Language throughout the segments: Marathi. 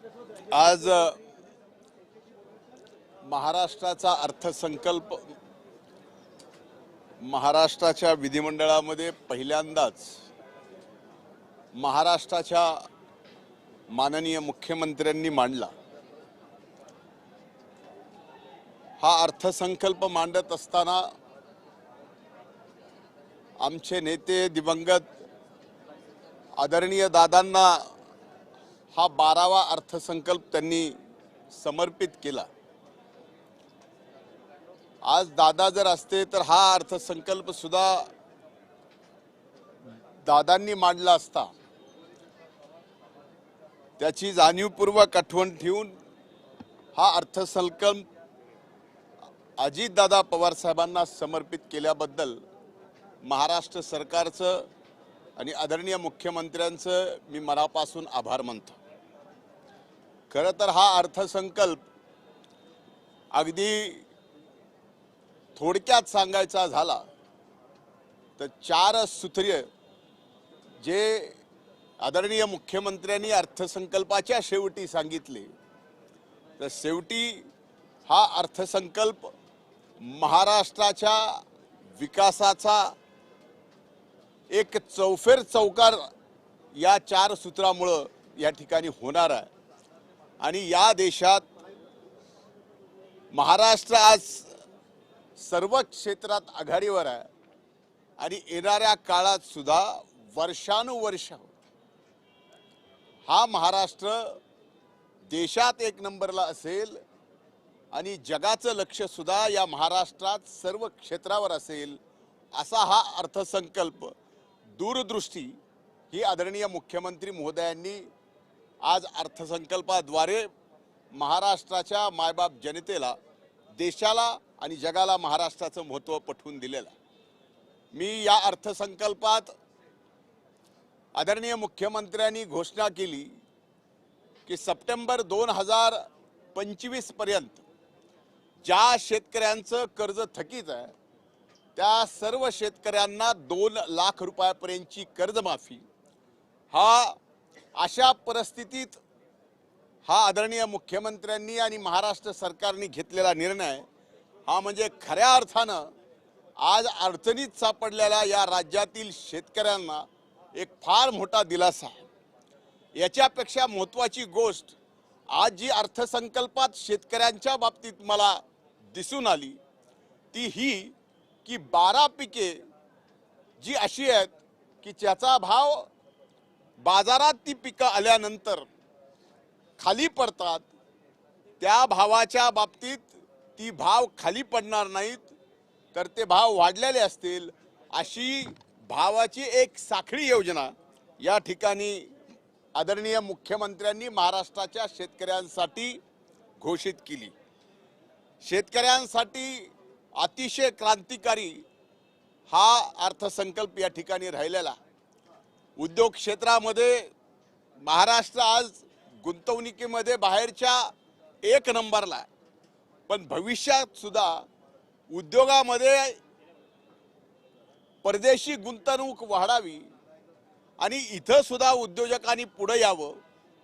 आज महाराष्ट्राचा अर्थसंकल्प महाराष्ट्राच्या विधिमंडळामध्ये पहिल्यांदाच महाराष्ट्राच्या माननीय मुख्यमंत्र्यांनी मांडला। हा अर्थसंकल्प मांडत असताना आमचे नेते दिवंगत आदरणीय दादांना हा 12वा अर्थसंकल्प त्यांनी समर्पित केला। आज दादा जर असते तर हा अर्थसंकल्प सुद्धा दादांनी मांडला असता। त्याची जाणीवपूर्वक आठवण ठेवून हा अर्थसंकल्प अजितदादा पवार साहेबांना समर्पित केल्याबद्दल महाराष्ट्र सरकारचं आणि आदरणीय मुख्यमंत्र्यांचं मी मनापासून आभार मानतो। खरं तर हा अर्थसंकल्प अगदी थोडक्यात सांगायचा झाला तर 4 सूत्रीय जे आदरणीय मुख्यमंत्र्यांनी अर्थसंकल्पाच्या शेवटी सांगितले, तर शेवटी हा अर्थसंकल्प महाराष्ट्राच्या विकासाचा एक चौफेर चौकार या 4 सूत्रामुळे या ठिकाणी होणार आहे। आणि या देशात महाराष्ट्र आज सर्व क्षेत्रात आघाडीवर आहे आणि येणाऱ्या काळात सुद्धा वर्षानुवर्ष हा महाराष्ट्र देशात 1 नंबरला असेल आणि जगाचं लक्ष सुद्धा या महाराष्ट्रात सर्व क्षेत्रावर असेल असा हा अर्थसंकल्प दूरदृष्टी ही आदरणीय मुख्यमंत्री महोदयांनी आज अर्थसंकल्पाद्वारे महाराष्ट्राच्या मायबाप जनतेला, देशाला आणि जगाला महाराष्ट्राचं महत्त्व पटवून दिलेलं। मी या अर्थसंकल्पात आदरणीय मुख्यमंत्र्यांनी घोषणा केली की सप्टेंबर 2025 पर्यंत ज्या शेतकऱ्यांचं कर्ज थकीत आहे त्या सर्व शेतकऱ्यांना 2 लाख रुपयापर्यंतची कर्जमाफी। हा अशा परिस्थितीत हा आदरणीय मुख्यमंत्र्यांनी आणि महाराष्ट्र सरकारने घेतलेला निर्णय हा म्हणजे खऱ्या अर्थानं आज अडचणीत सापडलेल्या या राज्यातील शेतकऱ्यांना एक फार मोठा दिलासा आहे। याच्यापेक्षा महत्त्वाची गोष्ट आज जी अर्थसंकल्पात शेतकऱ्यांच्या बाबतीत मला दिसून आली ती ही की 12 पिके जी अशी आहेत की ज्याचा भाव बाजारात ती पिकं आल्यानंतर खाली पडतात, त्या भावाच्या बाबतीत ती भाव खाली पडणार नाहीत तर ते भाव वाढलेले असतील अशी भावाची एक साखळी योजना या ठिकाणी आदरणीय मुख्यमंत्र्यांनी महाराष्ट्राच्या शेतकऱ्यांसाठी घोषित केली। शेतकऱ्यांसाठी अतिशय क्रांतिकारी हा अर्थसंकल्प या ठिकाणी राहिलेला। उद्योग क्षेत्रामध्ये महाराष्ट्र आज गुंतवणुकीमध्ये बाहेरच्या 1 नंबरला आहे, पण भविष्यात सुद्धा उद्योगामध्ये परदेशी गुंतवणूक वाढावी आणि इथं सुद्धा उद्योजकांनी पुढे यावं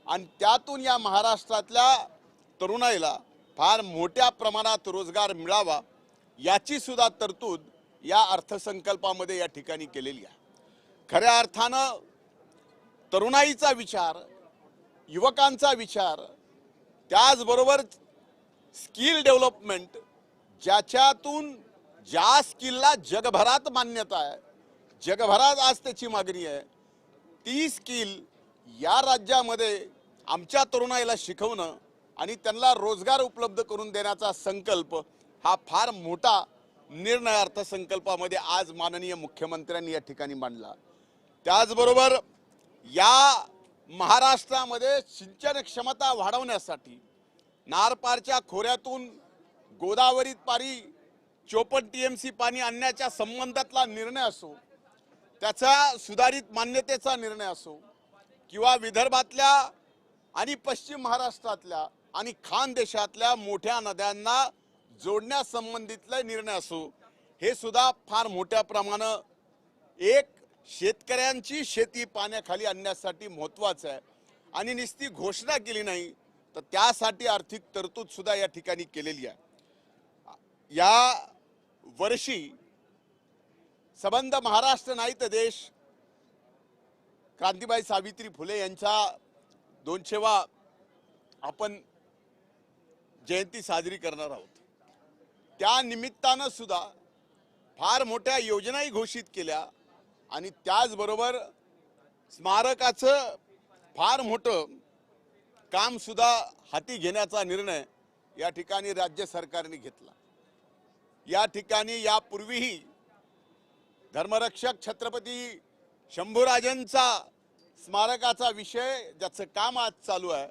आणि त्यातून या महाराष्ट्रातल्या तरुणाईला फार मोठ्या प्रमाणात रोजगार मिळावा याची सुद्धा तरतूद या अर्थसंकल्पामध्ये या ठिकाणी केलेली आहे। खऱ्या अर्थानं तरुणाईचा विचार, युवकांचा विचार, त्याचबरोबर स्किल डेव्हलपमेंट ज्याच्यातून ज्या स्किलला जगभरात मान्यता आहे, जगभरात आज त्याची मागणी आहे, ती स्किल या राज्यामध्ये आमच्या तरुणाईला शिकवणं आणि त्यांना रोजगार उपलब्ध करून देण्याचा संकल्प हा फार मोठा निर्णय अर्थसंकल्पामध्ये आज माननीय मुख्यमंत्र्यांनी या ठिकाणी मांडला। त्याचबरोबर या महाराष्ट्रामध्ये सिंचन क्षमता वाढवण्यासाठी नारपारच्या खोऱ्यातून गोदावरीत पारी 54 TMC पाणी आणण्याच्या संबंधातला निर्णय असो, त्याचा सुधारित मान्यतेचा निर्णय असो किंवा विदर्भातल्या आणि पश्चिम महाराष्ट्रातल्या आणि खानदेशातल्या मोठ्या नद्यांना जोडण्यासंबंधितले निर्णय असो, हे सुद्धा फार मोठ्या प्रमाणात एक शेतकऱ्यांची शेती पाण्याखाली आणण्यासाठी महत्त्वाचं आहे। आणि नुसती घोषणा केली नाही तर त्यासाठी आर्थिक तरतूद सुद्धा या ठिकाणी केलेली आहे. या वर्षी संबंध महाराष्ट्र नाही तर देश क्रांतीबाई सावित्री फुले यांच्या 200वा आपण जयंती साजरी करणार आहोत. त्या निमित्तानं सुद्धा फार मोठ्या योजनाही घोषित केल्या आणि त्याचबरोबर स्मारकाचं फार मोठं काम सुद्धा हाती घेण्याचा निर्णय या ठिकाणी राज्य सरकारने घेतला. या ठिकाणी यापूर्वीही धर्मरक्षक छत्रपती शंभूराजांचा स्मारकाचा विषय ज्याचं काम आज चालू आहे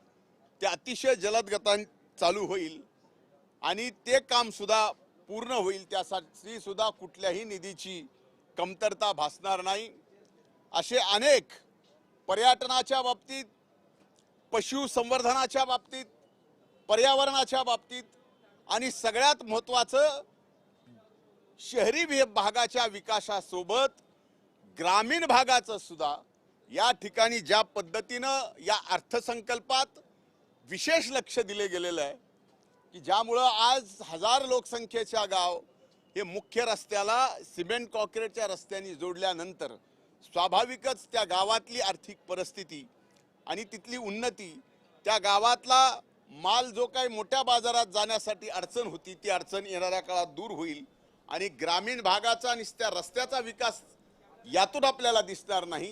ते अतिशय जलद गतीने चालू होईल आणि ते काम सुद्धा पूर्ण होईल. त्यासाठी सुद्धा कुठल्याही निधीची कमतरता भासणार नाही. असे अनेक पर्यटनाच्या बाबतीत, पशुसंवर्धनाच्या बाबतीत, पर्यावरणाच्या बाबतीत आणि सगळ्यात महत्त्वाचं शहरी भागाच्या विकासासोबत ग्रामीण भागाचं सुद्धा या ठिकाणी ज्या पद्धतीनं या अर्थसंकल्पात विशेष लक्ष दिले गेलेलं आहे की ज्यामुळं आज 1000 लोकसंख्येच्या गाव हे मुख्य रस्त्याला सिमेंट कॉन्क्रीटच्या रस्त्यांनी जोडल्यानंतर स्वाभाविकच त्या गावातली आर्थिक परिस्थिती आणि तिथली उन्नती, त्या गावातला माल जो काही मोठ्या बाजारात जाण्यासाठी अडचण होती ती अडचण येणाऱ्या काळात दूर होईल आणि ग्रामीण भागाचा आणि त्या रस्त्याचा विकास यातून आपल्याला दिसणार नाही.